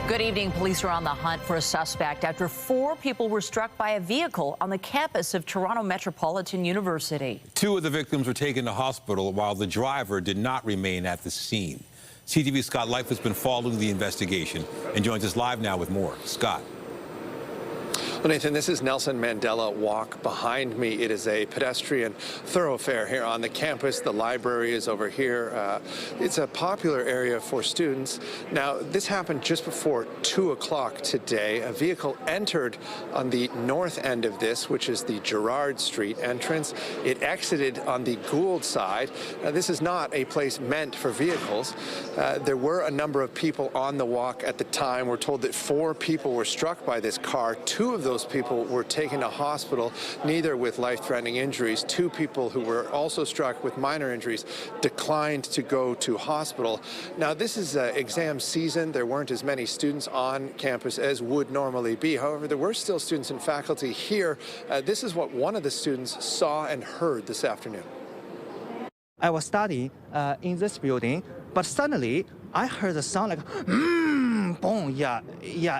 Good evening. Police are on the hunt for a suspect after 4 people were struck by a vehicle on the campus of Toronto Metropolitan University. 2 of the victims were taken to hospital while the driver did not remain at the scene. CTV's Scott Life has been following the investigation and joins us live now with more. Scott. Well, Nathan, this is Nelson Mandela Walk behind me. It is a pedestrian thoroughfare here on the campus. The library is over here. It's a popular area for students. Now, this happened just before 2 o'clock today. A vehicle entered on the north end of this, which is the Gerrard Street entrance. It exited on the Gould side. Now, this is not a place meant for vehicles. There were a number of people on the walk at the time. We're told that 4 people were struck by this car. 2 of those people were taken to hospital, neither with life-threatening injuries. 2 people who were also struck with minor injuries declined to go to hospital. Now, this is exam season. There weren't as many students on campus as would normally be. However, there were still students and faculty here. This is what one of the students saw and heard this afternoon. I was studying in this building, but suddenly I heard a sound like boom, yeah,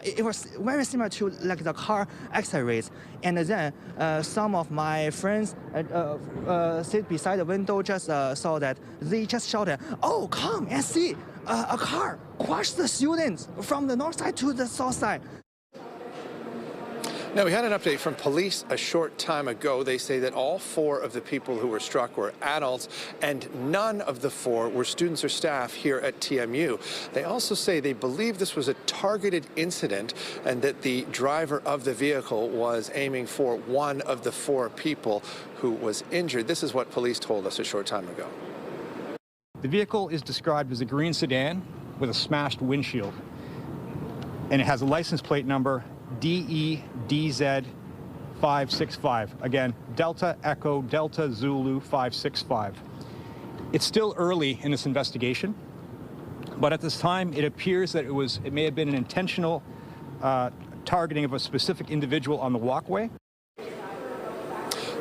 it was very similar to like the car accelerates. And then some of my friends sit beside the window just saw that. They just shouted, "Oh, come and see, a car crushed the students from the north side to the south side." Now, we had an update from police a short time ago. They say that all 4 of the people who were struck were adults, and none of the 4 were students or staff here at TMU. They also say they believe this was a targeted incident and that the driver of the vehicle was aiming for one of the 4 people who was injured. This is what police told us a short time ago. The vehicle is described as a green sedan with a smashed windshield, and it has a license plate number DEDZ 565. Again, Delta Echo Delta Zulu 565. It's still early in this investigation, but at this time it appears that it may have been an intentional targeting of a specific individual on the walkway.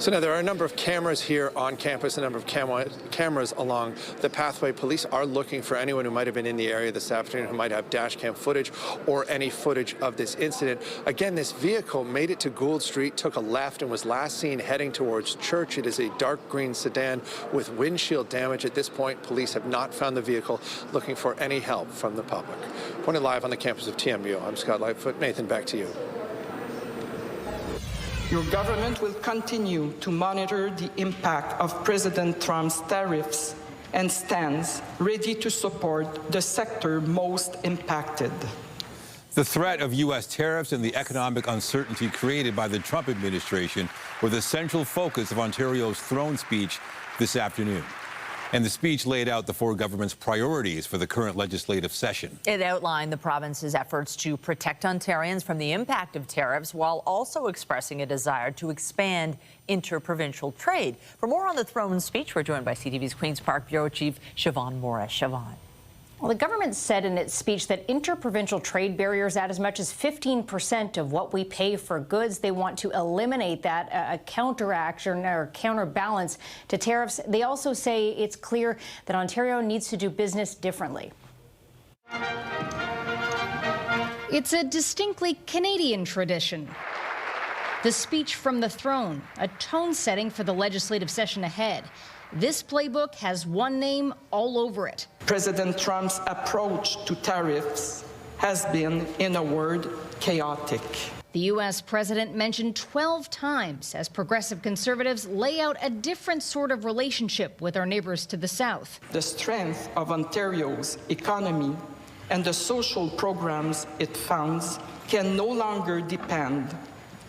So now there are a number of cameras here on campus, a number of cameras along the pathway. Police are looking for anyone who might have been in the area this afternoon, who might have dash cam footage or any footage of this incident. Again, this vehicle made it to Gould Street, took a left, and was last seen heading towards Church. It is a dark green sedan with windshield damage. At this point, police have not found the vehicle, looking for any help from the public. Reporting live on the campus of TMU, I'm Scott Lightfoot. Nathan, back to you. Your government will continue to monitor the impact of President Trump's tariffs and stands ready to support the sector most impacted. The threat of U.S. tariffs and the economic uncertainty created by the Trump administration were the central focus of Ontario's throne speech this afternoon. And the speech laid out the 4 government's priorities for the current legislative session. It outlined the province's efforts to protect Ontarians from the impact of tariffs while also expressing a desire to expand interprovincial trade. For more on the throne speech, we're joined by CTV's Queen's Park Bureau Chief Siobhan Morris. Siobhan. Well, the government said in its speech that interprovincial trade barriers add as much as 15% of what we pay for goods. They want to eliminate that, a counteraction or counterbalance to tariffs. They also say it's clear that Ontario needs to do business differently. It's a distinctly Canadian tradition. The speech from the throne, a tone setting for the legislative session ahead. This playbook has one name all over it. President Trump's approach to tariffs has been, in a word, chaotic. The U.S. president mentioned 12 times as progressive conservatives lay out a different sort of relationship with our neighbors to the south. The strength of Ontario's economy and the social programs it funds can no longer depend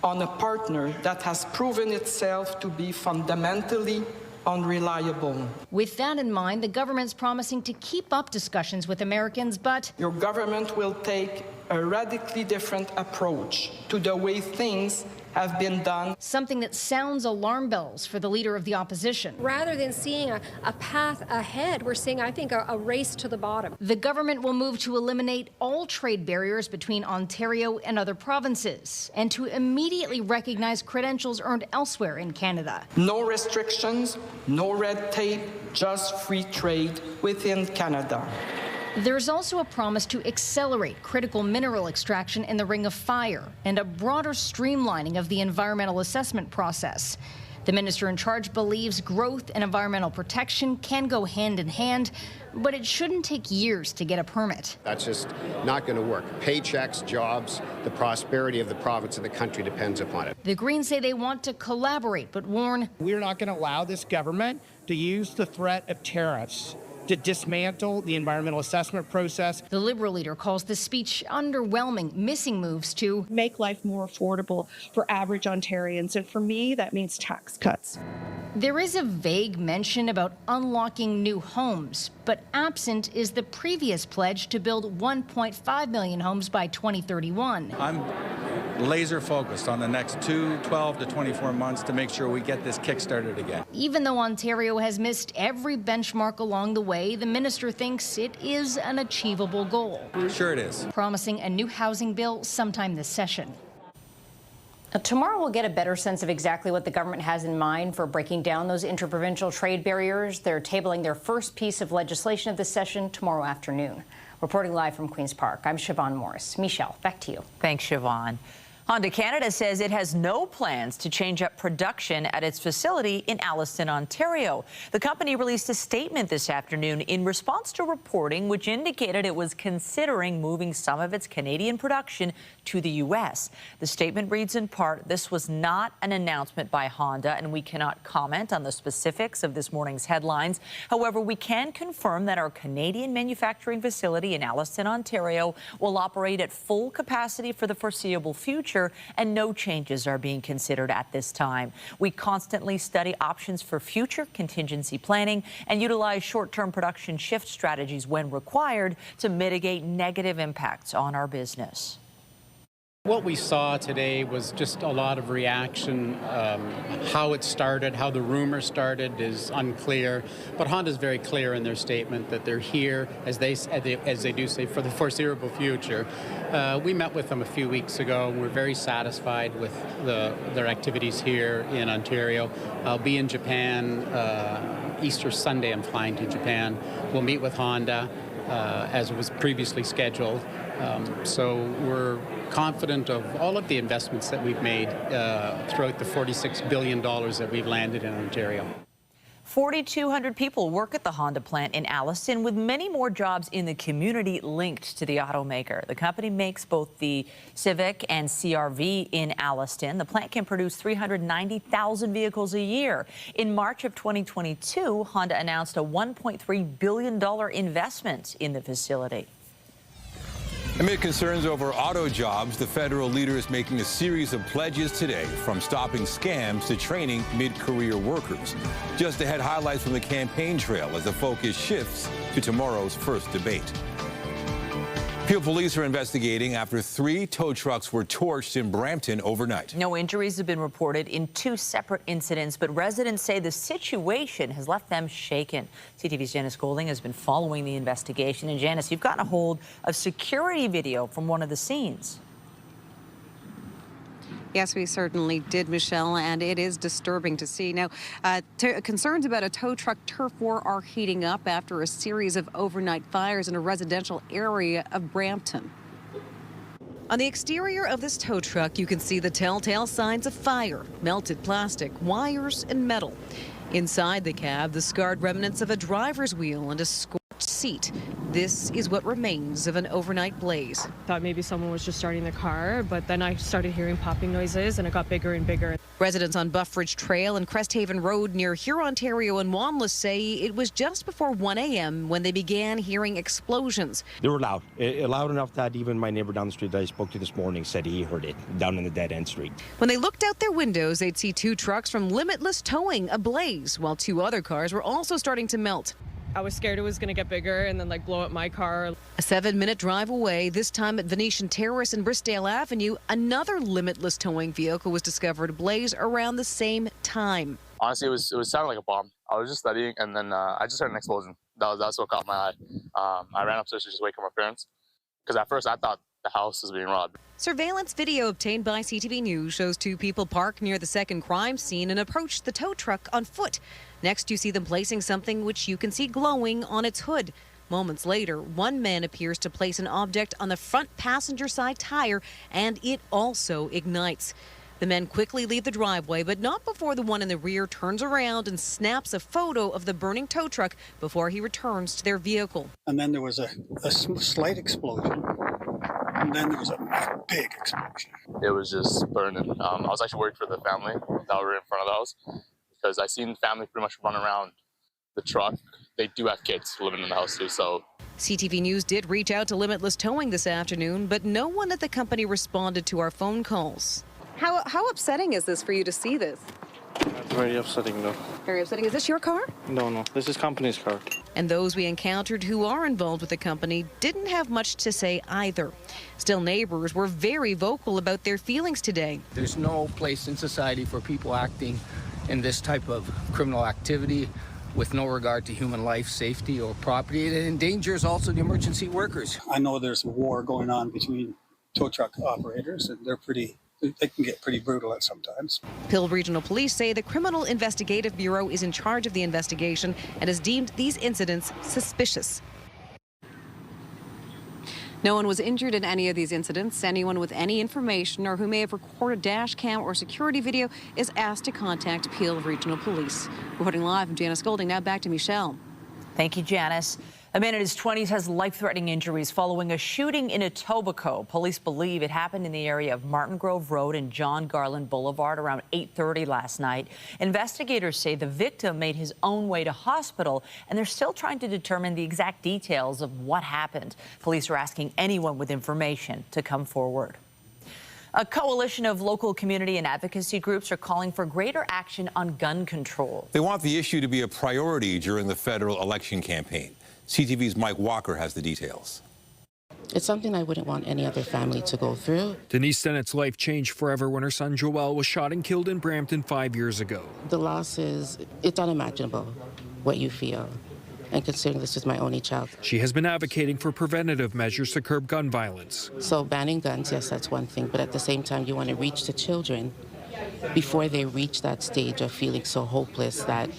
on a partner that has proven itself to be fundamentally unreliable. With that in mind, the government's promising to keep up discussions with Americans, but your government will take a radically different approach to the way things have been done. Something that sounds alarm bells for the leader of the opposition. Rather than seeing a path ahead, we're seeing, I think, a race to the bottom. The government will move to eliminate all trade barriers between Ontario and other provinces and to immediately recognize credentials earned elsewhere in Canada. No restrictions, no red tape, just free trade within Canada. There's also a promise to accelerate critical mineral extraction in the Ring of Fire and a broader streamlining of the environmental assessment process. The minister in charge believes growth and environmental protection can go hand in hand, but it shouldn't take years to get a permit. That's just not going to work. Paychecks, jobs, the prosperity of the province and the country depends upon it. The Greens say they want to collaborate, but warn we're not going to allow this government to use the threat of tariffs to dismantle the environmental assessment process. The Liberal leader calls the speech underwhelming, missing moves to make life more affordable for average Ontarians. And for me, that means tax cuts. There is a vague mention about unlocking new homes, but absent is the previous pledge to build 1.5 million homes by 2031. I'm laser focused on the next 12 to 24 months to make sure we get this kick-started again. Even though Ontario has missed every benchmark along the way, the minister thinks it is an achievable goal. Sure it is. Promising a new housing bill sometime this session. Tomorrow we'll get a better sense of exactly what the government has in mind for breaking down those interprovincial trade barriers. They're tabling their first piece of legislation of this session tomorrow afternoon. Reporting live from Queen's Park, I'm Siobhan Morris. Michelle, back to you. Thanks, Siobhan. Honda Canada says it has no plans to change up production at its facility in Alliston, Ontario. The company released a statement this afternoon in response to reporting which indicated it was considering moving some of its Canadian production to the U.S. The statement reads in part, "This was not an announcement by Honda, and we cannot comment on the specifics of this morning's headlines. However, we can confirm that our Canadian manufacturing facility in Alliston, Ontario will operate at full capacity for the foreseeable future, and no changes are being considered at this time. We constantly study options for future contingency planning and utilize short-term production shift strategies when required to mitigate negative impacts on our business." What we saw today was just a lot of reaction. How it started, how the rumor started is unclear, but Honda's very clear in their statement that they're here, as they do say, for the foreseeable future. We met with them a few weeks ago, and we're very satisfied with their activities here in Ontario. I'll be in Japan Easter Sunday. I'm flying to Japan. We'll meet with Honda as was previously scheduled. So we're confident of all of the investments that we've made throughout the $46 billion that we've landed in Ontario. 4,200 people work at the Honda plant in Alliston, with many more jobs in the community linked to the automaker. The company makes both the Civic and CR-V in Alliston. The plant can produce 390,000 vehicles a year. In March of 2022, Honda announced a $1.3 billion investment in the facility. Amid concerns over auto jobs, the federal leader is making a series of pledges today, from stopping scams to training mid-career workers. Just ahead, highlights from the campaign trail as the focus shifts to tomorrow's first debate. Peel police are investigating after 3 tow trucks were torched in Brampton overnight. No injuries have been reported in 2 separate incidents, but residents say the situation has left them shaken. CTV's Janice Golding has been following the investigation. And Janice, you've gotten a hold of security video from one of the scenes. Yes, we certainly did, Michelle, and it is disturbing to see. Now, concerns about a tow truck turf war are heating up after a series of overnight fires in a residential area of Brampton. On the exterior of this tow truck, you can see the telltale signs of fire: melted plastic, wires, and metal. Inside the cab, the scarred remnants of a driver's wheel and a scorched seat. This is what remains of an overnight blaze. Thought maybe someone was just starting the car, but then I started hearing popping noises and it got bigger and bigger. Residents on Buffridge Trail and Cresthaven Road near Hurontario and Wanless say it was just before 1 a.m. when they began hearing explosions. They were loud, loud enough that even my neighbor down the street that I spoke to this morning said he heard it down in the dead-end street. When they looked out their windows, they'd see 2 trucks from Limitless Towing ablaze, while 2 other cars were also starting to melt. I was scared it was going to get bigger and then blow up my car. A 7-minute drive away, this time at Venetian Terrace and Bristdale Avenue, another Limitless Towing vehicle was discovered ablaze around the same time. Honestly, it was sounding like a bomb. I was just studying, and then I just heard an explosion. That's what caught my eye. I ran upstairs to just wake up my parents, because at first I thought the house was being robbed. Surveillance video obtained by CTV News shows 2 people parked near the second crime scene and approached the tow truck on foot. Next, you see them placing something which you can see glowing on its hood. Moments later, one man appears to place an object on the front passenger side tire, and it also ignites. The men quickly leave the driveway, but not before the one in the rear turns around and snaps a photo of the burning tow truck before he returns to their vehicle. And then there was a slight explosion, and then there was a big explosion. It was just burning. I was actually worried for the family that were in front of the house because I seen family pretty much run around the truck. They do have kids living in the house too, so. CTV News did reach out to Limitless Towing this afternoon, but no one at the company responded to our phone calls. How upsetting is this for you to see this? It's very upsetting, though. Very upsetting. Is this your car? No, this is company's car. And those we encountered who are involved with the company didn't have much to say either. Still, neighbors were very vocal about their feelings today. There's no place in society for people acting in this type of criminal activity with no regard to human life, safety, or property. It endangers also the emergency workers. I know there's a war going on between tow truck operators, and they can get pretty brutal at sometimes. Peel Regional Police say the Criminal Investigative Bureau is in charge of the investigation and has deemed these incidents suspicious. No one was injured in any of these incidents. Anyone with any information or who may have recorded dash cam or security video is asked to contact Peel Regional Police. Reporting live, I'm Janice Golding. Now back to Michelle. Thank you, Janice. A man in his 20s has life-threatening injuries following a shooting in Etobicoke. Police believe it happened in the area of Martin Grove Road and John Garland Boulevard around 8:30 last night. Investigators say the victim made his own way to hospital, and they're still trying to determine the exact details of what happened. Police are asking anyone with information to come forward. A coalition of local community and advocacy groups are calling for greater action on gun control. They want the issue to be a priority during the federal election campaign. CTV's Mike Walker has the details. It's something I wouldn't want any other family to go through. Denise Dennett's life changed forever when her son Joel was shot and killed in Brampton 5 years ago. The loss it's unimaginable what you feel. And considering this is my only child. She has been advocating for preventative measures to curb gun violence. So banning guns, yes, that's one thing. But at the same time, you want to reach the children before they reach that stage of feeling so hopeless that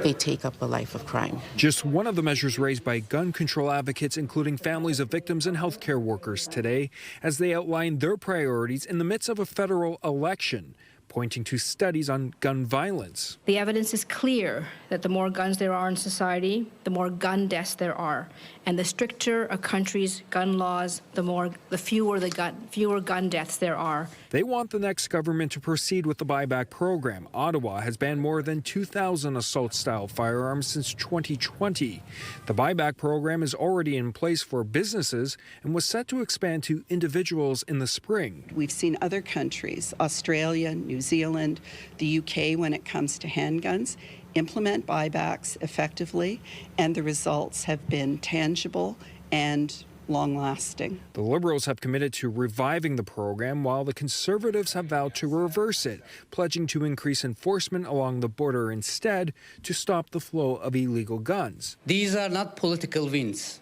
they take up a life of crime. Just one of the measures raised by gun control advocates, including families of victims and healthcare workers today, as they outline their priorities in the midst of a federal election, pointing to studies on gun violence. The evidence is clear that the more guns there are in society, the more gun deaths there are. And the stricter a country's gun laws, the fewer gun deaths there are. They want the next government to proceed with the buyback program. Ottawa has banned more than 2,000 assault-style firearms since 2020. The buyback program is already in place for businesses and was set to expand to individuals in the spring. We've seen other countries, Australia, New Zealand, the UK, when it comes to handguns, implement buybacks effectively, and the results have been tangible and long-lasting. The Liberals have committed to reviving the program, while the Conservatives have vowed to reverse it, pledging to increase enforcement along the border instead to stop the flow of illegal guns. These are not political wins.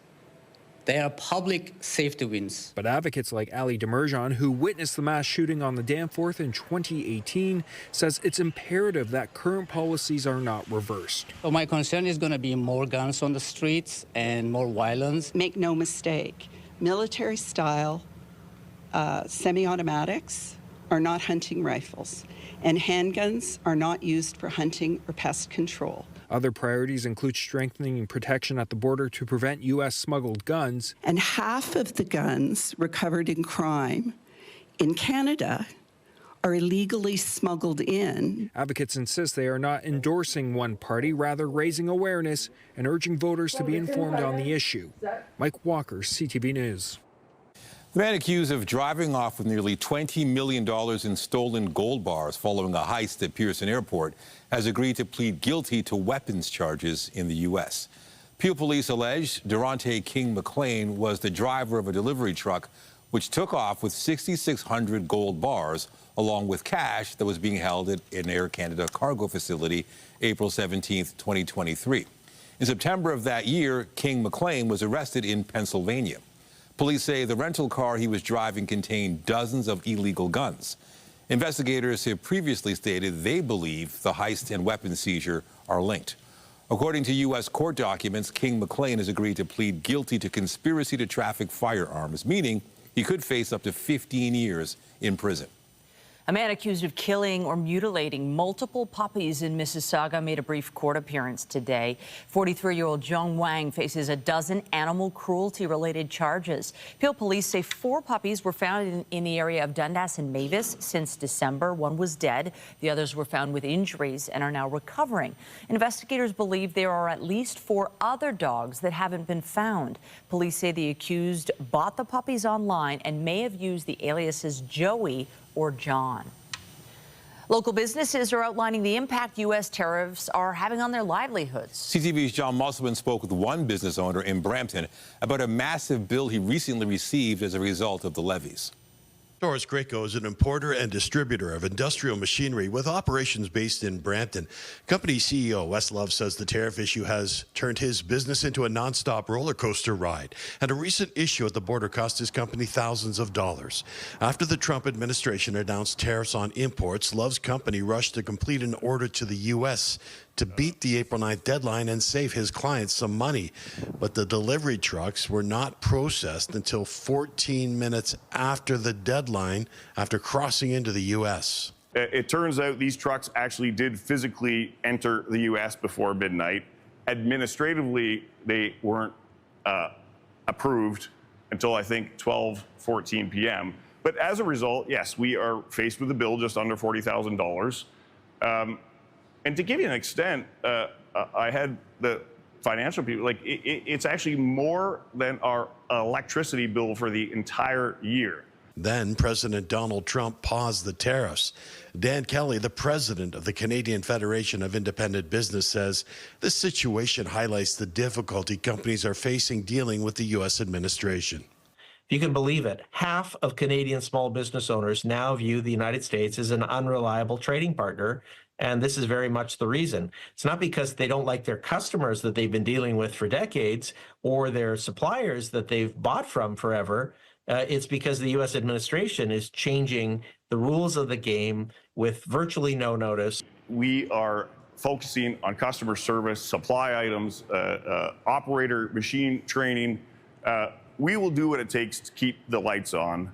They are public safety wins. But advocates like Ali Demerjan, who witnessed the mass shooting on the Danforth in 2018, says it's imperative that current policies are not reversed. So my concern is going to be more guns on the streets and more violence. Make no mistake, military-style semi-automatics are not hunting rifles, and handguns are not used for hunting or pest control. Other priorities include strengthening protection at the border to prevent U.S. smuggled guns. And half of the guns recovered in crime in Canada are illegally smuggled in. Advocates insist they are not endorsing one party, rather raising awareness and urging voters to be informed on the issue. Mike Walker, CTV News. The man accused of driving off with nearly $20 million in stolen gold bars following a heist at Pearson Airport has agreed to plead guilty to weapons charges in the U.S. Peel police allege Durante King McLean was the driver of a delivery truck which took off with 6,600 gold bars along with cash that was being held at an Air Canada cargo facility April 17, 2023. In September of that year, King McLean was arrested in Pennsylvania. Police say the rental car he was driving contained dozens of illegal guns. Investigators have previously stated they believe the heist and weapons seizure are linked. According to U.S. court documents, King McLean has agreed to plead guilty to conspiracy to traffic firearms, meaning he could face up to 15 years in prison. A man accused of killing or mutilating multiple puppies in Mississauga made a brief court appearance today. 43-year-old Zhong Wang faces a dozen animal cruelty-related charges. Peel police say 4 puppies were found in the area of Dundas and Mavis since December. 1 was dead. The others were found with injuries and are now recovering. Investigators believe there are at least 4 other dogs that haven't been found. Police say the accused bought the puppies online and may have used the aliases Joey or John. Local businesses are outlining the impact U.S. tariffs are having on their livelihoods. CTV's John Musselman spoke with one business owner in Brampton about a massive bill he recently received as a result of the levies. Doris Greco is an importer and distributor of industrial machinery with operations based in Brampton. Company CEO Wes Love says the tariff issue has turned his business into a nonstop roller coaster ride, and a recent issue at the border cost his company thousands of dollars. After the Trump administration announced tariffs on imports, Love's company rushed to complete an order to the U.S. to beat the April 9th deadline and save his clients some money. But the delivery trucks were not processed until 14 minutes after the deadline, after crossing into the U.S. It turns out these trucks actually did physically enter the U.S. before midnight. Administratively, they weren't approved until, I think, 12:14 p.m. But as a result, yes, we are faced with a bill just under $40,000. And to give you an extent, I had the financial people, like it's actually more than our electricity bill for the entire year. Then President Donald Trump paused the tariffs. Dan Kelly, the president of the Canadian Federation of Independent Business, says this situation highlights the difficulty companies are facing dealing with the U.S. administration. If you can believe it, half of Canadian small business owners now view the United States as an unreliable trading partner. And this is very much the reason. It's not because they don't like their customers that they've been dealing with for decades or their suppliers that they've bought from forever. It's because the U.S. administration is changing the rules of the game with virtually no notice. We are focusing on customer service, supply items, operator machine training. We will do what it takes to keep the lights on.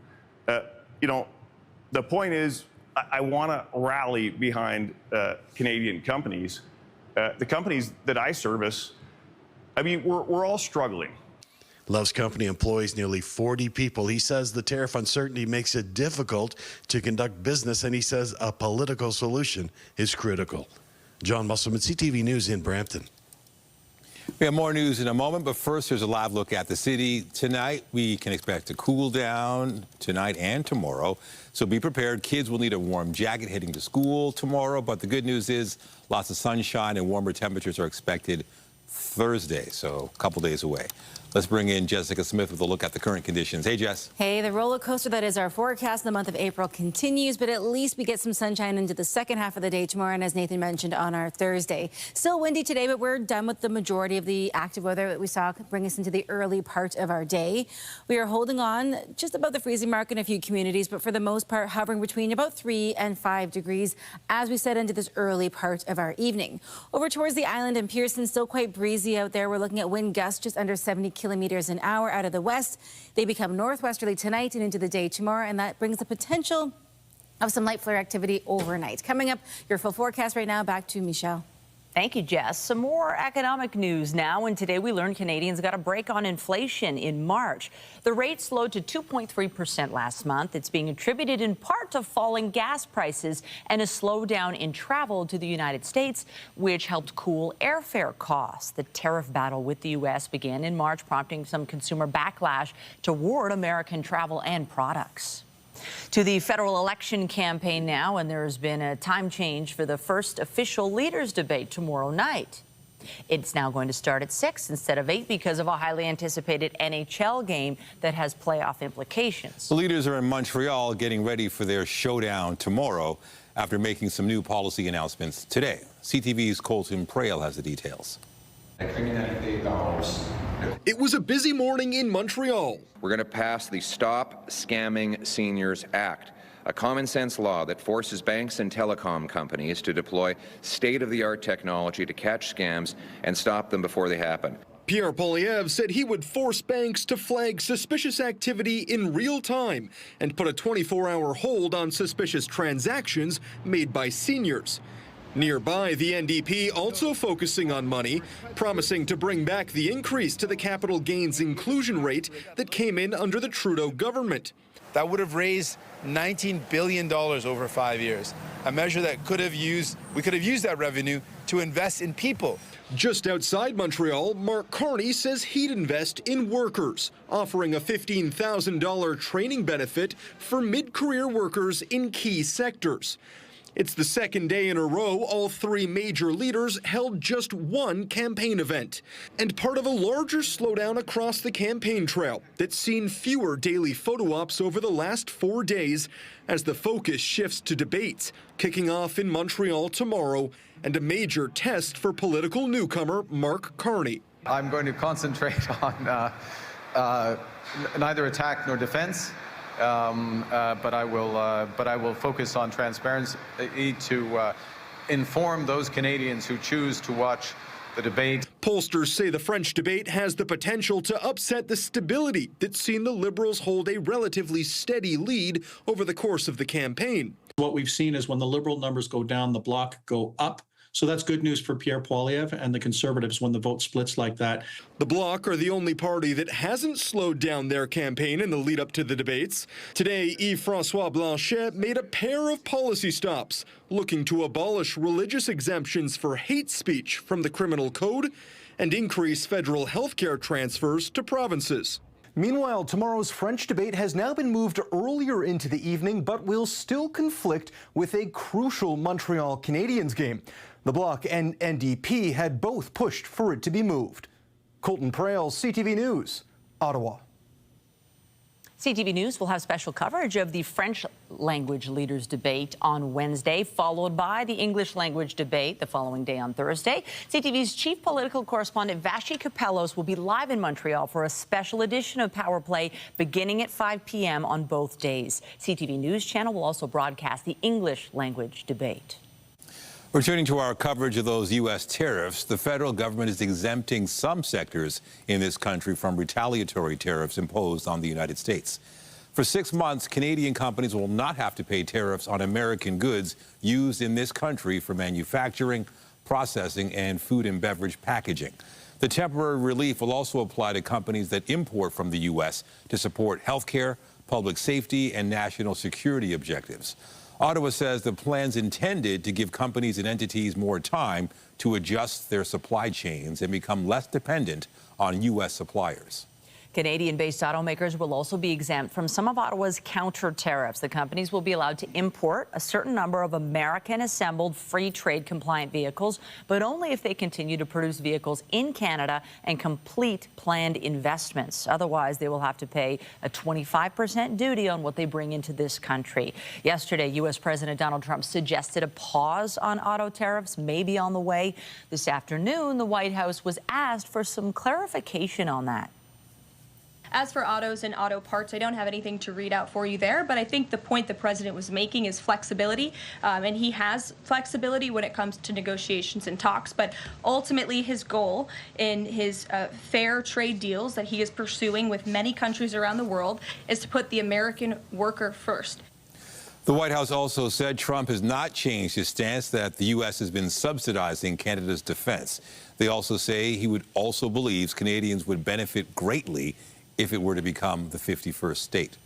The point is, I want to rally behind Canadian companies. The companies that I service, I mean, we're all struggling. Love's company employs nearly 40 people. He says the tariff uncertainty makes it difficult to conduct business, and he says a political solution is critical. John Musselman, CTV News in Brampton. We have more news in a moment, but first, here's a live look at the city. Tonight, we can expect a cool down tonight and tomorrow, so be prepared. Kids will need a warm jacket heading to school tomorrow, but the good news is lots of sunshine and warmer temperatures are expected Thursday, so a couple days away. Let's bring in Jessica Smith with a look at the current conditions. Hey, Jess. Hey, the roller coaster that is our forecast in the month of April continues, but at least we get some sunshine into the second half of the day tomorrow, and as Nathan mentioned, on our Thursday. Still windy today, but we're done with the majority of the active weather that we saw bring us into the early part of our day. We are holding on just above the freezing mark in a few communities, but for the most part hovering between about 3 and 5 degrees as we set into this early part of our evening. Over towards the island and Pearson, still quite breezy out there. We're looking at wind gusts just under 70 kilometers an hour out of the west. They become northwesterly tonight and into the day tomorrow, and that brings the potential of some light flare activity overnight. Coming up, your full forecast right now. Back to Michelle. Thank you, Jess. Some more economic news now, and today we learned Canadians got a break on inflation in March. The rate slowed to 2.3% last month. It's being attributed in part to falling gas prices and a slowdown in travel to the United States, which helped cool airfare costs. The tariff battle with the U.S. began in March, prompting some consumer backlash toward American travel and products. To the federal election campaign now, and there's been a time change for the first official leaders debate tomorrow night. It's now going to start at 6 instead of 8 because of a highly anticipated NHL game that has playoff implications. The leaders are in Montreal getting ready for their showdown tomorrow after making some new policy announcements today. CTV's Colton Prale has the details. It was a busy morning in Montreal. We're going to pass the Stop Scamming Seniors Act, a common-sense law that forces banks and telecom companies to deploy state-of-the-art technology to catch scams and stop them before they happen. Pierre Poilievre said he would force banks to flag suspicious activity in real time and put a 24-hour hold on suspicious transactions made by seniors. Nearby, the NDP also focusing on money, promising to bring back the increase to the capital gains inclusion rate that came in under the Trudeau government. That would have raised $19 billion over 5 years, a measure that we could have used that revenue to invest in people. Just outside Montreal, Mark Carney says he'd invest in workers, offering a $15,000 training benefit for mid-career workers in key sectors. It's the second day in a row all three major leaders held just one campaign event, and part of a larger slowdown across the campaign trail that's seen fewer daily photo ops over the last 4 days as the focus shifts to debates, kicking off in Montreal tomorrow, and a major test for political newcomer Mark Carney. I'm going to concentrate on neither attack nor defense. But I will focus on transparency to inform those Canadians who choose to watch the debate. Pollsters say the French debate has the potential to upset the stability that's seen the Liberals hold a relatively steady lead over the course of the campaign. What we've seen is when the Liberal numbers go down, the Bloc go up. So that's good news for Pierre Poilievre and the Conservatives when the vote splits like that. The Bloc are the only party that hasn't slowed down their campaign in the lead up to the debates. Today, Yves-François Blanchet made a pair of policy stops, looking to abolish religious exemptions for hate speech from the criminal code and increase federal health care transfers to provinces. Meanwhile, tomorrow's French debate has now been moved earlier into the evening, but will still conflict with a crucial Montreal Canadiens game. The Bloc and NDP had both pushed for it to be moved. Colton Prale, CTV News, Ottawa. CTV News will have special coverage of the French language leaders debate on Wednesday, followed by the English language debate the following day on Thursday. CTV's chief political correspondent Vashi Capellos will be live in Montreal for a special edition of Power Play beginning at 5 p.m. on both days. CTV News Channel will also broadcast the English language debate. Returning to our coverage of those U.S. tariffs, the federal government is exempting some sectors in this country from retaliatory tariffs imposed on the United States. For 6 months, Canadian companies will not have to pay tariffs on American goods used in this country for manufacturing, processing, and food and beverage packaging. The temporary relief will also apply to companies that import from the U.S. to support health care, public safety, and national security objectives. Ottawa says the plan's intended to give companies and entities more time to adjust their supply chains and become less dependent on U.S. suppliers. Canadian-based automakers will also be exempt from some of Ottawa's counter tariffs. The companies will be allowed to import a certain number of American-assembled free trade compliant vehicles, but only if they continue to produce vehicles in Canada and complete planned investments. Otherwise, they will have to pay a 25% duty on what they bring into this country. Yesterday, U.S. President Donald Trump suggested a pause on auto tariffs may be on the way. This afternoon, the White House was asked for some clarification on that. As for autos and auto parts, I don't have anything to read out for you there, but I think the point the president was making is flexibility, and he has flexibility when it comes to negotiations and talks, but ultimately his goal in his fair trade deals that he is pursuing with many countries around the world is to put the American worker first. The White House also said Trump has not changed his stance that the U.S. has been subsidizing Canada's defense. They also say he also believes Canadians would benefit greatly if it were to become the 51st state.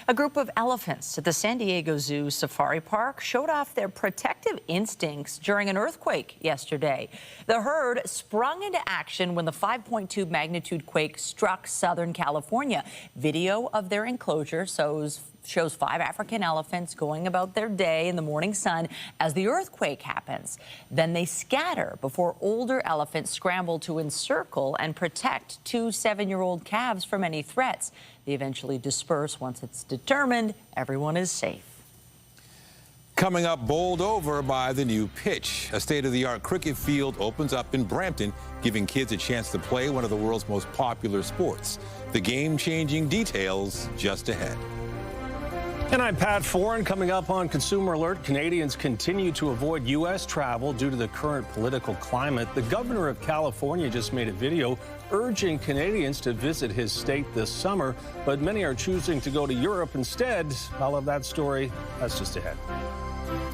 A group of elephants at the San Diego Zoo Safari Park showed off their protective instincts during an earthquake yesterday. The herd sprung into action when the 5.2 magnitude quake struck Southern California. Video of their enclosure shows 5 African elephants going about their day in the morning sun as the earthquake happens. Then they scatter before older elephants scramble to encircle and protect 2 7-year-old calves from any threats. They eventually disperse once it's determined everyone is safe. Coming up, bowled over by the new pitch. A state-of-the-art cricket field opens up in Brampton, giving kids a chance to play one of the world's most popular sports. The game-changing details just ahead. And I'm Pat Foran. Coming up on Consumer Alert, Canadians continue to avoid U.S. travel due to the current political climate. The governor of California just made a video urging Canadians to visit his state this summer, but many are choosing to go to Europe instead. All of that story, that's just ahead.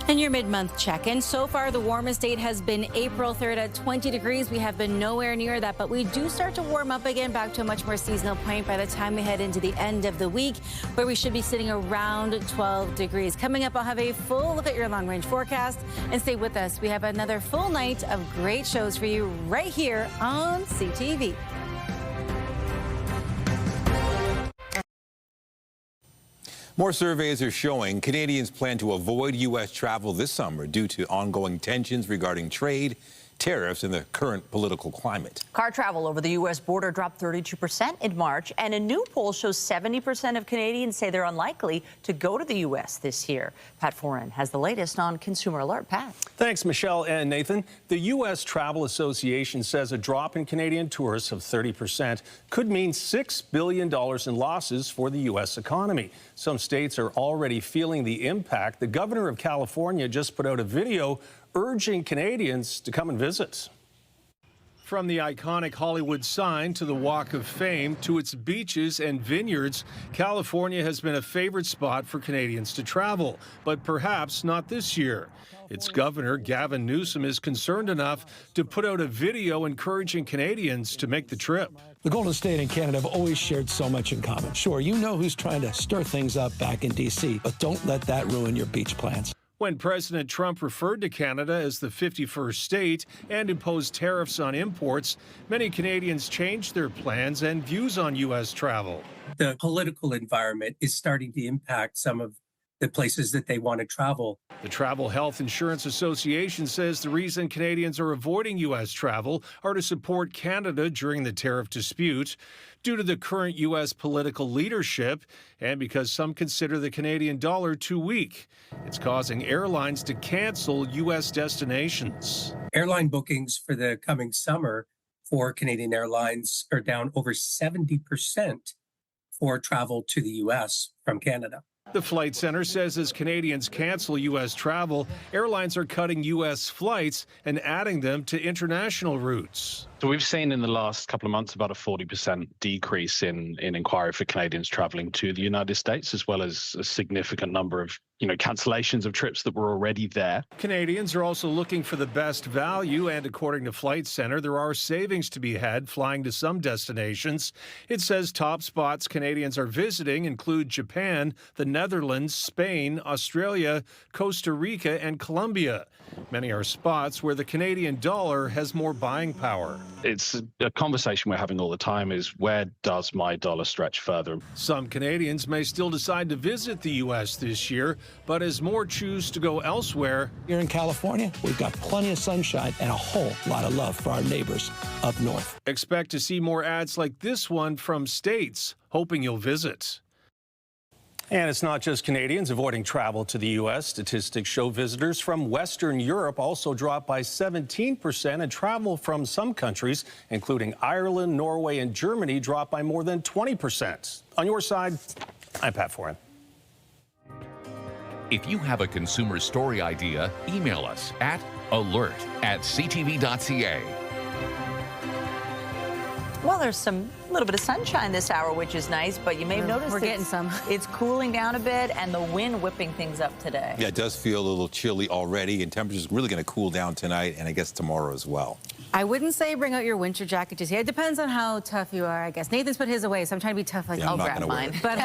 And your mid-month check-in. So far, the warmest date has been April 3rd at 20 degrees. We have been nowhere near that, but we do start to warm up again, back to a much more seasonal point by the time we head into the end of the week, where we should be sitting around 12 degrees. Coming up, I'll have a full look at your long-range forecast, and stay with us. We have another full night of great shows for you right here on CTV. More surveys are showing Canadians plan to avoid U.S. travel this summer due to ongoing tensions regarding trade, tariffs, and the current political climate. Car travel over the U.S. border dropped 32% in March, and a new poll shows 70% of Canadians say they're unlikely to go to the U.S. this year. Pat Foran has the latest on Consumer Alert. Pat. Thanks, Michelle and Nathan. The U.S. Travel Association says a drop in Canadian tourists of 30% could mean $6 billion in losses for the U.S. economy. Some states are already feeling the impact. The governor of California just put out a video urging Canadians to come and visit. From the iconic Hollywood sign to the Walk of Fame to its beaches and vineyards, California has been a favorite spot for Canadians to travel, but perhaps not this year. Its governor, Gavin Newsom, is concerned enough to put out a video encouraging Canadians to make the trip. The Golden State and Canada have always shared so much in common. Sure, you know who's trying to stir things up back in D.C., but don't let that ruin your beach plans. When President Trump referred to Canada as the 51st state and imposed tariffs on imports, many Canadians changed their plans and views on U.S. travel. The political environment is starting to impact some of the places that they want to travel. The Travel Health Insurance Association says the reason Canadians are avoiding U.S. travel are to support Canada during the tariff dispute, due to the current U.S. political leadership, and because some consider the Canadian dollar too weak. It's causing airlines to cancel U.S. destinations. Airline bookings for the coming summer for Canadian Airlines are down over 70% for travel to the U.S. from Canada. The Flight Center says as Canadians cancel U.S. travel, airlines are cutting U.S. flights and adding them to international routes. So we've seen in the last couple of months about a 40% decrease in inquiry for Canadians traveling to the United States, as well as a significant number of cancellations of trips that were already there. Canadians are also looking for the best value, and according to Flight Center, there are savings to be had flying to some destinations. It says top spots Canadians are visiting include Japan, the Netherlands, Spain, Australia, Costa Rica, and Colombia. Many are spots where the Canadian dollar has more buying power. It's a conversation we're having all the time is, where does my dollar stretch further? Some Canadians may still decide to visit the U.S. this year, but as more choose to go elsewhere. Here in California, we've got plenty of sunshine and a whole lot of love for our neighbors up north. Expect to see more ads like this one from states hoping you'll visit. And it's not just Canadians avoiding travel to the U.S. Statistics show visitors from Western Europe also dropped by 17%, and travel from some countries, including Ireland, Norway, and Germany, dropped by more than 20%. On your side, I'm Pat Foran. If you have a consumer story idea, email us at alert@ctv.ca. Well, there's a little bit of sunshine this hour, which is nice, but you may have noticed we're getting some. It's cooling down a bit, and the wind whipping things up today. Yeah, it does feel a little chilly already, and temperature's really going to cool down tonight and I guess tomorrow as well. I wouldn't say bring out your winter jacket just yet. It depends on how tough you are, I guess. Nathan's put his away, so I'm trying to be tough like Yeah, I'll grab mine. But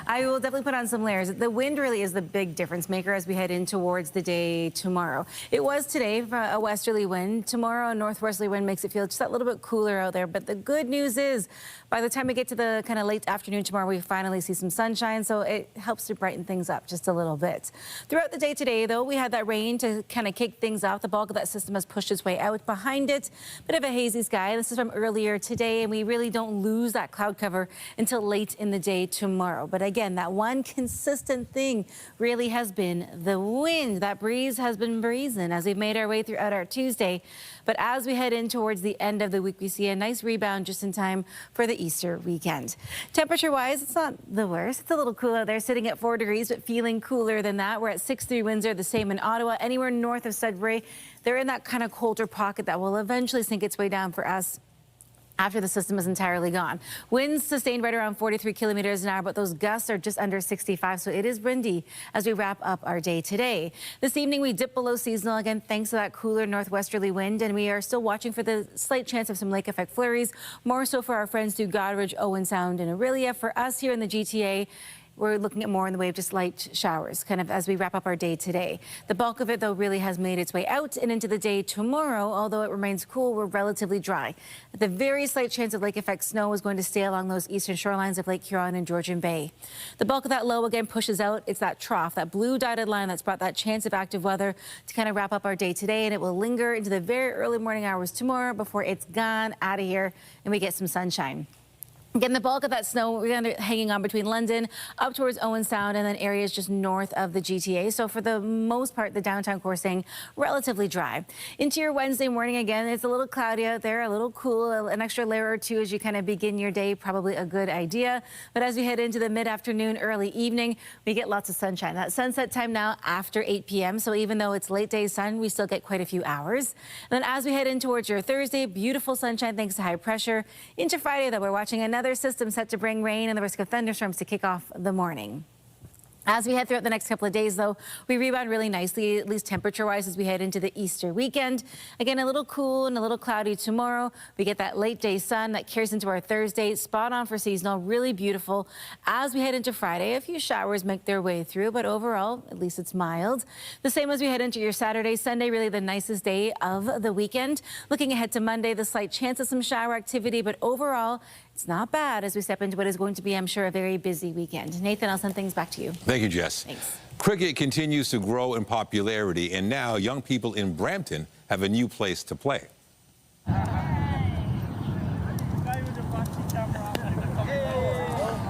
I will definitely put on some layers. The wind really is the big difference maker as we head in towards the day tomorrow. It was today a westerly wind. Tomorrow, a northwesterly wind makes it feel just that little bit cooler out there. But the good news is, by the time we get to the kind of late afternoon tomorrow, we finally see some sunshine, so it helps to brighten things up just a little bit. Throughout the day today, though, we had that rain to kind of kick things off. The bulk of that system has pushed its way out behind it. Bit of a hazy sky. This is from earlier today, and we really don't lose that cloud cover until late in the day tomorrow. But again, that one consistent thing really has been the wind. That breeze has been breezing as we've made our way throughout our Tuesday. But as we head in towards the end of the week, we see a nice rebound just in time for the Easter weekend. Temperature-wise, it's not the worst. It's a little cool out there, sitting at 4 degrees, but feeling cooler than that. We're at 6.3 Windsor, the same in Ottawa. Anywhere north of Sudbury, they're in that kind of colder pocket that will eventually sink its way down for us after the system is entirely gone. Winds sustained right around 43 kilometers an hour, but those gusts are just under 65, so it is windy as we wrap up our day today. This evening, we dip below seasonal again thanks to that cooler northwesterly wind, and we are still watching for the slight chance of some lake effect flurries, more so for our friends through Goderich, Owen Sound, and Orillia. For us here in the GTA, we're looking at more in the way of just light showers, kind of as we wrap up our day today. The bulk of it, though, really has made its way out and into the day tomorrow. Although it remains cool, we're relatively dry. The very slight chance of lake effect snow is going to stay along those eastern shorelines of Lake Huron and Georgian Bay. The bulk of that low, again, pushes out. It's that trough, that blue dotted line that's brought that chance of active weather to kind of wrap up our day today. And it will linger into the very early morning hours tomorrow before it's gone out of here and we get some sunshine. Again, the bulk of that snow, we're going to be hanging on between London, up towards Owen Sound, and then areas just north of the GTA. So for the most part, the downtown core staying relatively dry. Into your Wednesday morning, again, it's a little cloudy out there, a little cool, an extra layer or two as you kind of begin your day, probably a good idea. But as we head into the mid-afternoon, early evening, we get lots of sunshine. That sunset time now after 8 p.m. So even though it's late day sun, we still get quite a few hours. And then as we head in towards your Thursday, beautiful sunshine thanks to high pressure. Into Friday, though, we're watching another system set to bring rain and the risk of thunderstorms to kick off the morning. As we head throughout the next couple of days, though, we rebound really nicely, at least temperature-wise, as we head into the Easter weekend. Again, a little cool and a little cloudy tomorrow. We get that late day sun that carries into our Thursday. Spot on for seasonal, really beautiful. As we head into Friday, a few showers make their way through, but overall, at least it's mild. The same as we head into your Saturday. Sunday, really the nicest day of the weekend. Looking ahead to Monday, the slight chance of some shower activity, but overall, it's not bad as we step into what is going to be, I'm sure, a very busy weekend. Nathan, I'll send things back to you. Thank you, Jess. Thanks. Cricket continues to grow in popularity, and now young people in Brampton have a new place to play.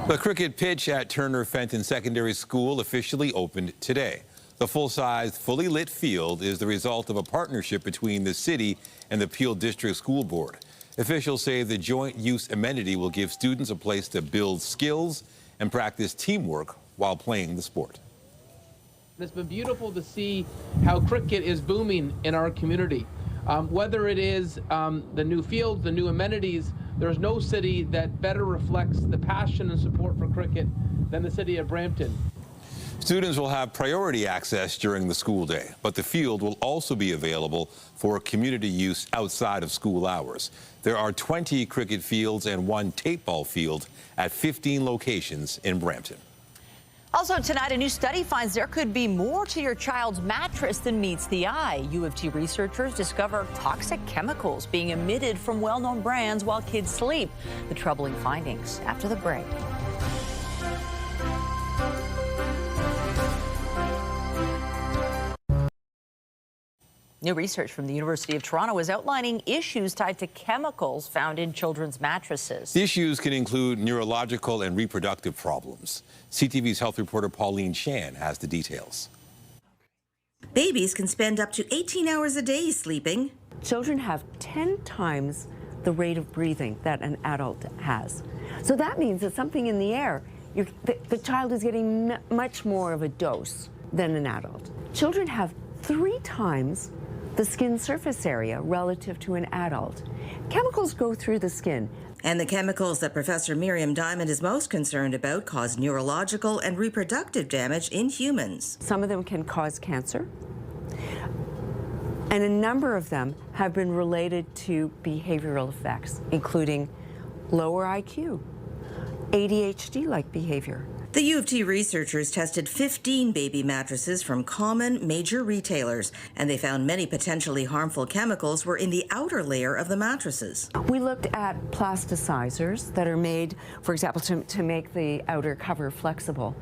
The cricket pitch at Turner Fenton Secondary School officially opened today. The full-sized, fully lit field is the result of a partnership between the city and the Peel District School Board. Officials say the joint use amenity will give students a place to build skills and practice teamwork while playing the sport. It's been beautiful to see how cricket is booming in our community. Whether it is the new fields, the new amenities, there's no city that better reflects the passion and support for cricket than the city of Brampton. Students will have priority access during the school day, but the field will also be available for community use outside of school hours. There are 20 cricket fields and 1 tape ball field at 15 locations in Brampton. Also tonight, a new study finds there could be more to your child's mattress than meets the eye. U of T researchers discover toxic chemicals being emitted from well-known brands while kids sleep. The troubling findings after the break. New research from the University of Toronto is outlining issues tied to chemicals found in children's mattresses. The issues can include neurological and reproductive problems. CTV's health reporter Pauline Chan has the details. Babies can spend up to 18 hours a day sleeping. Children have 10 times the rate of breathing that an adult has. So that means that something in the air, the child is getting much more of a dose than an adult. Children have 3 times the skin surface area relative to an adult. Chemicals go through the skin. And the chemicals that Professor Miriam Diamond is most concerned about cause neurological and reproductive damage in humans. Some of them can cause cancer, and a number of them have been related to behavioral effects, including lower IQ, ADHD-like behavior. The U of T researchers tested 15 baby mattresses from common major retailers, and they found many potentially harmful chemicals were in the outer layer of the mattresses. We looked at plasticizers that are made, for example, to make the outer cover flexible.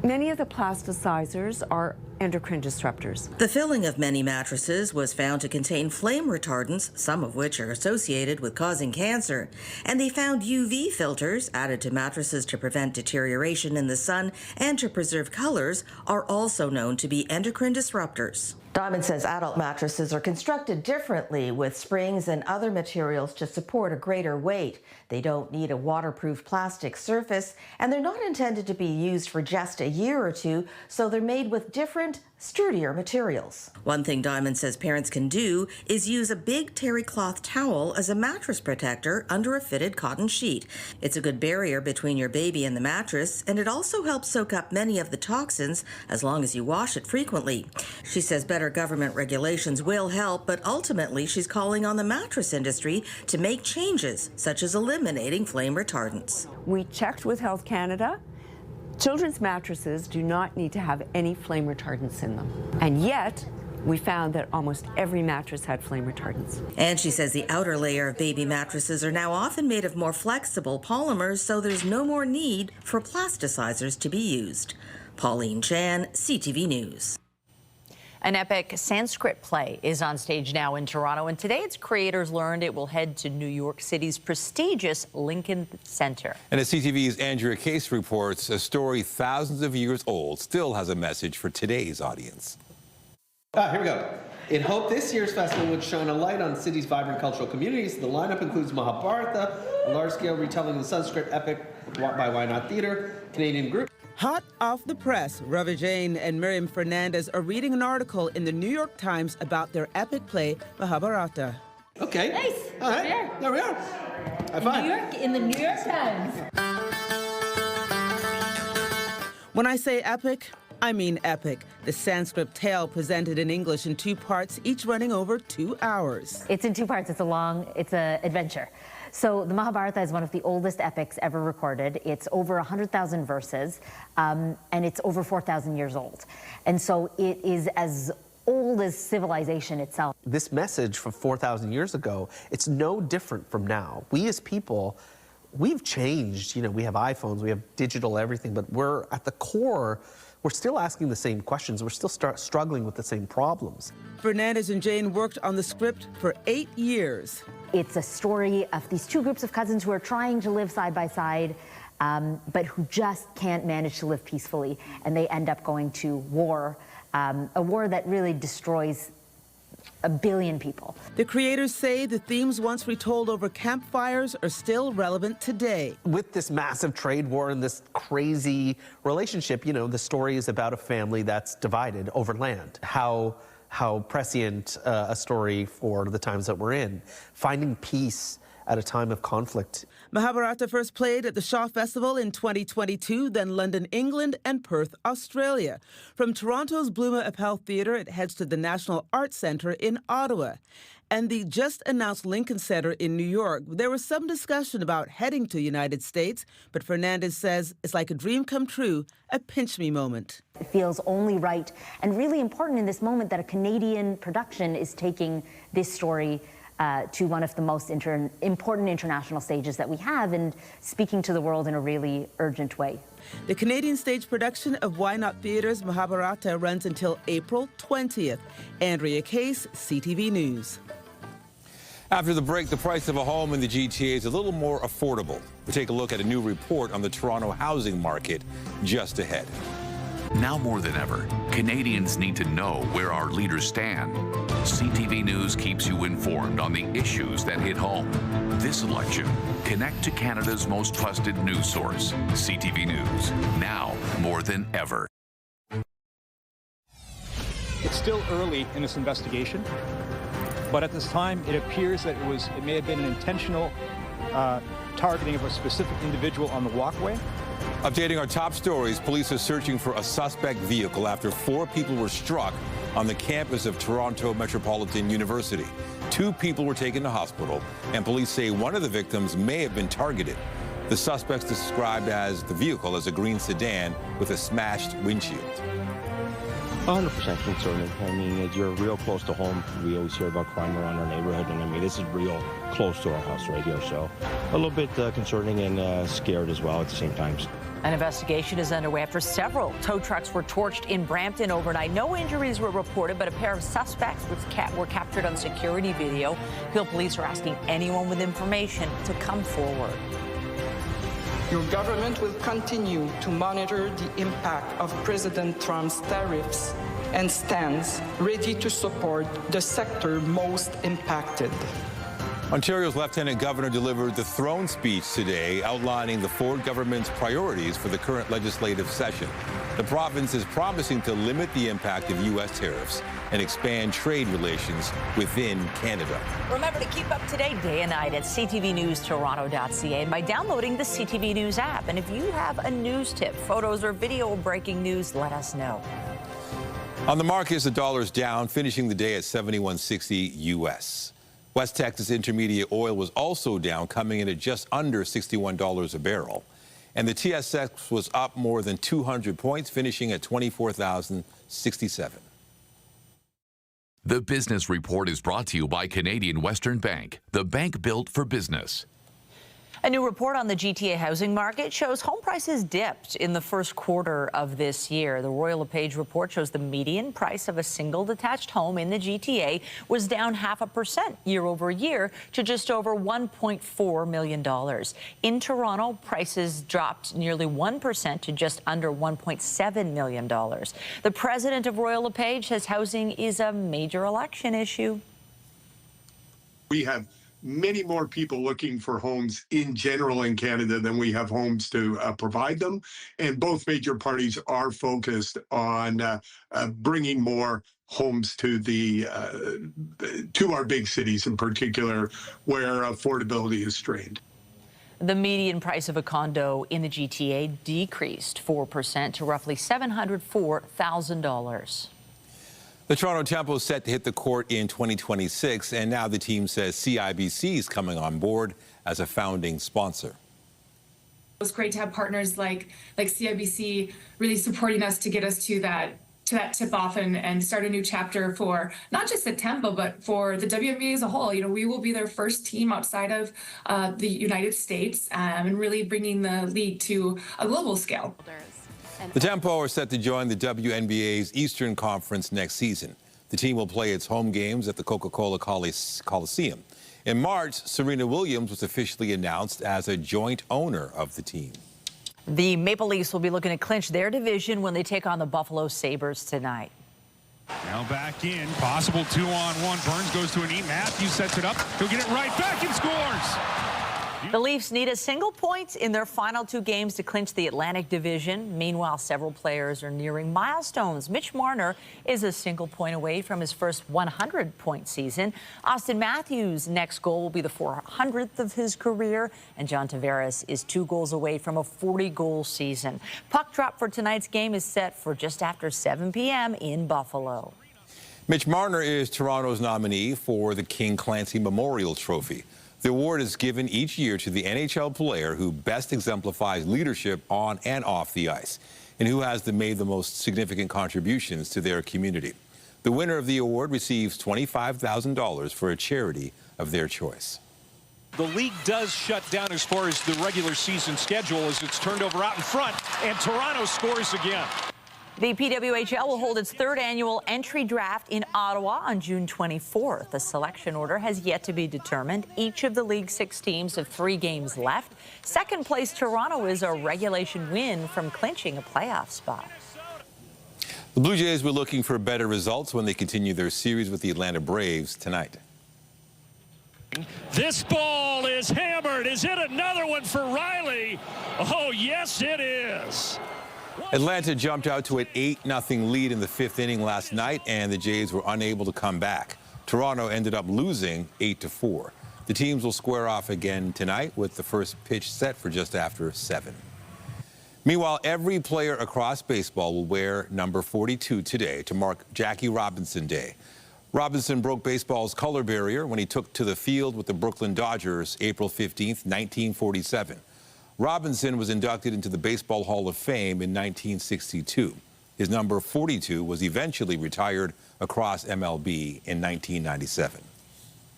Many of the plasticizers are endocrine disruptors. The filling of many mattresses was found to contain flame retardants, some of which are associated with causing cancer. And they found UV filters added to mattresses to prevent deterioration in the sun and to preserve colors are also known to be endocrine disruptors. Diamond says adult mattresses are constructed differently with springs and other materials to support a greater weight. They don't need a waterproof plastic surface, and they're not intended to be used for just a year or two, so they're made with different, sturdier materials. One thing Diamond says parents can do is use a big terry cloth towel as a mattress protector under a fitted cotton sheet. It's a good barrier between your baby and the mattress, and it also helps soak up many of the toxins as long as you wash it frequently. She says better government regulations will help, but ultimately she's calling on the mattress industry to make changes, such as eliminating flame retardants. We checked with Health Canada. Children's mattresses do not need to have any flame retardants in them. And yet, we found that almost every mattress had flame retardants. And she says the outer layer of baby mattresses are now often made of more flexible polymers, so there's no more need for plasticizers to be used. Pauline Chan, CTV News. An epic Sanskrit play is on stage now in Toronto, and today its creators learned it will head to New York City's prestigious Lincoln Center. And as CTV's Andrea Case reports, a story thousands of years old still has a message for today's audience. Here we go. In hope this year's festival would shine a light on the city's vibrant cultural communities, the lineup includes Mahabharata, a large-scale retelling of the Sanskrit epic by Why Not Theatre, Canadian group. Hot off the press, Ravi Jain and Miriam Fernandez are reading an article in the New York Times about their epic play, Mahabharata. Okay. Nice. All right. There we are. High five. In the New York Times. When I say epic, I mean epic. The Sanskrit tale presented in English in 2 parts, each running over 2 hours. It's in 2 parts. It's an adventure. So the Mahabharata is one of the oldest epics ever recorded. It's over 100,000 verses, and it's over 4,000 years old. And so it is as old as civilization itself. This message from 4,000 years ago, it's no different from now. We as people, we've changed. You know, we have iPhones, we have digital everything, but we're at the core, we're still asking the same questions. We're still struggling with the same problems. Fernandez and Jane worked on the script for 8 years. It's a story of these 2 groups of cousins who are trying to live side by side, but who just can't manage to live peacefully. And they end up going to war, a war that really destroys 1 billion people. The creators say the themes once retold over campfires are still relevant today. With this massive trade war and this crazy relationship, you know, the story is about a family that's divided over land. How prescient a story for the times that we're in. Finding peace at a time of conflict. Mahabharata first played at the Shaw Festival in 2022, then London, England, and Perth, Australia. From Toronto's Bluma Appel Theatre, it heads to the National Arts Centre in Ottawa. And the just-announced Lincoln Center in New York. There was some discussion about heading to the United States, but Fernandez says it's like a dream come true, a pinch-me moment. It feels only right and really important in this moment that a Canadian production is taking this story to one of the most important international stages that we have and speaking to the world in a really urgent way. The Canadian stage production of Why Not Theatre's Mahabharata runs until April 20th. Andrea Case, CTV News. After the break, the price of a home in the GTA is a little more affordable. We'll take a look at a new report on the Toronto housing market just ahead. Now more than ever, Canadians need to know where our leaders stand. CTV News keeps you informed on the issues that hit home. This election, connect to Canada's most trusted news source, CTV News, now more than ever. It's still early in this investigation, but at this time, it appears that it may have been an intentional targeting of a specific individual on the walkway. Updating our top stories, police are searching for a suspect vehicle after 4 people were struck on the campus of Toronto Metropolitan University. 2 people were taken to hospital, and police say one of the victims may have been targeted. The suspect's described as the vehicle as a green sedan with a smashed windshield. 100% concerning. I mean, you're real close to home. We always hear about crime around our neighborhood, and I mean, this is real close to our house right here. So a little bit concerning and scared as well at the same time. An investigation is underway after several tow trucks were torched in Brampton overnight. No injuries were reported, but a pair of suspects were captured on security video. Peel police are asking anyone with information to come forward. Your government will continue to monitor the impact of President Trump's tariffs and stands ready to support the sector most impacted. Ontario's Lieutenant Governor delivered the throne speech today, outlining the Ford government's priorities for the current legislative session. The province is promising to limit the impact of U.S. tariffs and expand trade relations within Canada. Remember to keep up to date day and night at ctvnewstoronto.ca by downloading the CTV News app. And if you have a news tip, photos or video of breaking news, let us know. On the markets, the dollar's down, finishing the day at 71.60 U.S. West Texas Intermediate oil was also down, coming in at just under $61 a barrel. And the TSX was up more than 200 points, finishing at 24,067. The Business Report is brought to you by Canadian Western Bank, the bank built for business. A new report on the GTA housing market shows home prices dipped in the first quarter of this year. The Royal LePage report shows the median price of a single detached home in the GTA was down 0.5% year over year to just over $1.4 million. In Toronto, prices dropped nearly 1% to just under $1.7 million. The president of Royal LePage says housing is a major election issue. We have many more people looking for homes in general in Canada than we have homes to provide them. And both major parties are focused on bringing more homes to our big cities in particular, where affordability is strained. The median price of a condo in the GTA decreased 4% to roughly $704,000. The Toronto Tempo is set to hit the court in 2026, and now the team says CIBC is coming on board as a founding sponsor. It's great to have partners like CIBC really supporting us to get us to that tip-off and start a new chapter for not just the Tempo, but for the WNBA as a whole. You know, we will be their first team outside of the United States and really bringing the league to a global scale. The Tempo are set to join the WNBA's Eastern Conference next season. The team will play its home games at the Coca-Cola Coliseum. In March, Serena Williams was officially announced as a joint owner of the team. The Maple Leafs will be looking to clinch their division when they take on the Buffalo Sabres tonight. Now back in, possible 2-on-1. Burns goes to a knee. Matthews sets it up. He'll get it right back and scores. The Leafs need a single point in their final two games to clinch the Atlantic Division. Meanwhile, several players are nearing milestones. Mitch Marner is a single point away from his first 100-point season. Austin Matthews' next goal will be the 400th of his career. And John Tavares is 2 goals away from a 40-goal season. Puck drop for tonight's game is set for just after 7 p.m. in Buffalo. Mitch Marner is Toronto's nominee for the King Clancy Memorial Trophy. The award is given each year to the NHL player who best exemplifies leadership on and off the ice and who has made the most significant contributions to their community. The winner of the award receives $25,000 for a charity of their choice. The league does shut down as far as the regular season schedule as it's turned over out in front, and Toronto scores again. The PWHL will hold its 3rd annual entry draft in Ottawa on June 24th. The selection order has yet to be determined. Each of the league's 6 teams have 3 games left. Second place Toronto is a regulation win from clinching a playoff spot. The Blue Jays were looking for better results when they continue their series with the Atlanta Braves tonight. This ball is hammered. Is it another one for Riley? Oh, yes, it is. Atlanta jumped out to an 8-0 lead in the 5th inning last night, and the Jays were unable to come back. Toronto ended up losing 8-4. The teams will square off again tonight with the first pitch set for just after 7. Meanwhile, every player across baseball will wear number 42 today to mark Jackie Robinson Day. Robinson broke baseball's color barrier when he took to the field with the Brooklyn Dodgers April 15, 1947. Robinson was inducted into the Baseball Hall of Fame in 1962. His number 42 was eventually retired across MLB in 1997.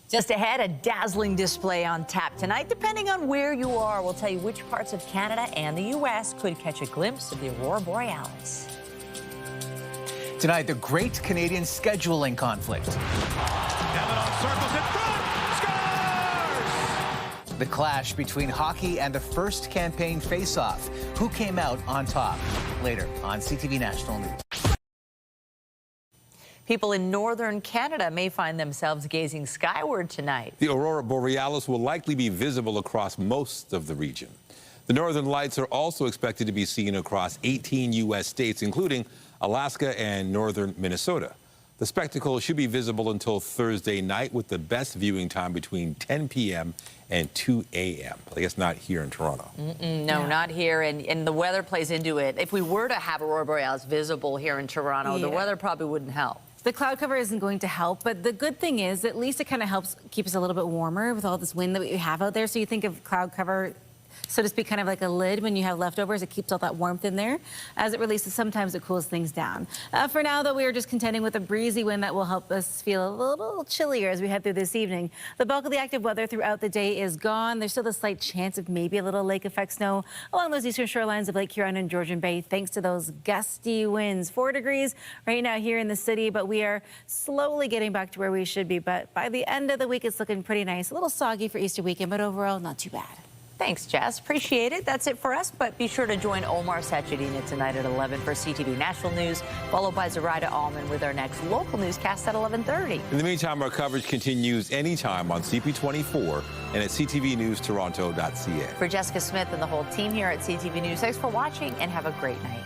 Just ahead, a dazzling display on tap tonight. Depending on where you are, we'll tell you which parts of Canada and the U.S. could catch a glimpse of the aurora borealis. Tonight, the great Canadian scheduling conflict. Circles in front, scores! The clash between hockey and the first campaign face-off. Who came out on top? Later on CTV National News. People in northern Canada may find themselves gazing skyward tonight. The aurora borealis will likely be visible across most of the region. The northern lights are also expected to be seen across 18 U.S. states, including Alaska and northern Minnesota. The spectacle should be visible until Thursday night, with the best viewing time between 10 p.m. and 2 a.m. I guess not here in Toronto. No, not here. And the weather plays into it. If we were to have aurora borealis visible here in Toronto, the weather probably wouldn't help. The cloud cover isn't going to help, but the good thing is at least it kind of helps keep us a little bit warmer with all this wind that we have out there. So you think of cloud cover, so to speak, kind of like a lid when you have leftovers. It keeps all that warmth in there. As it releases, sometimes it cools things down. For now, though, we are just contending with a breezy wind that will help us feel a little chillier as we head through this evening. The bulk of the active weather throughout the day is gone. There's still a slight chance of maybe a little lake effect snow along those eastern shorelines of Lake Huron and Georgian Bay, thanks to those gusty winds. 4 degrees right now here in the city, but we are slowly getting back to where we should be. But by the end of the week, it's looking pretty nice. A little soggy for Easter weekend, but overall, not too bad. Thanks, Jess. Appreciate it. That's it for us, but be sure to join Omar Sachedina tonight at 11 for CTV National News, followed by Zoraida Allman with our next local newscast at 11:30. In the meantime, our coverage continues anytime on CP24 and at ctvnewstoronto.ca. For Jessica Smith and the whole team here at CTV News, thanks for watching and have a great night.